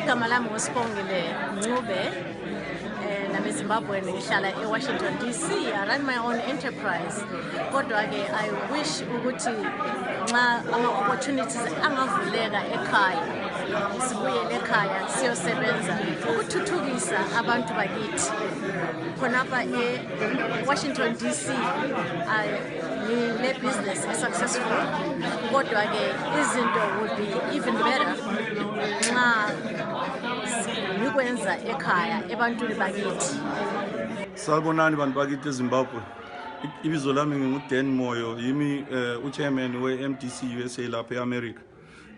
Igama lami nguSibongile Ncube, nami-Zimbabwean, ngihlala eWashington DC. I run my own enterprise. Kodwa-ke I wish ukuthi nxa ama-opportunities angavuleka ekhaya, sibuyele ekhaya siyosebenza ukuthuthukisa abantu bakithi. Khonapha eWashington DC ngile business successful, kodwa-ke izinto would be even better nxa ngikwenza ekhaya ebantwini bakithi. Sawubonani bantu bakithi eZimbabwe. Ibizo lami nginguDan Moyo, yimi uchairman we-MDC USA lapha eAmerica.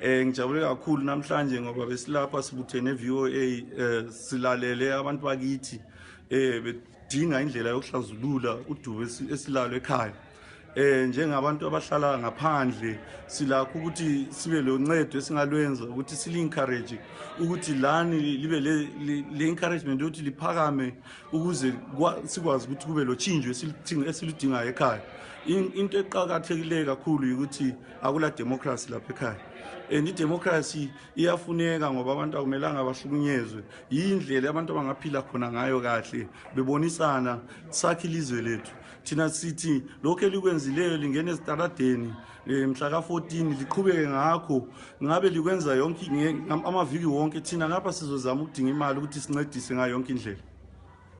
Ngijabule kakhulu namhlanje ngoba besilapha sibuthene VOA silalele abantu bakithi bedinga indlela yokuhlazulula udubo esilalo ekhaya. Njengabantu abahlala ngaphandle silakho ukuthi sibe loncedo esingalwenza ukuthi sili-encourage ukuthi lani libe le encouragement ukuthi liphakame ukuze sikwazi ukuthi kube lo tshintsho esiludingayo ekhaya. Into eqhakathekile kakhulu ukuthi akula democracy lapha ekhaya. I-democracy iyafuneka ngoba abantu akumelanga bahlukunyezwe. Yindlela abantu abangaphila khona ngayo kahle bebonisana sakhe ilizwe lethu. Thina sithi lokho elikwenzileyo lingene ezitaradeni mhla ka-14 liqhubeke ngakho, ngabe likwenza yonke amaviki wonke thina ngapha sizozama ukudinga imali ukuthi sincedise ngayo yonke indlela.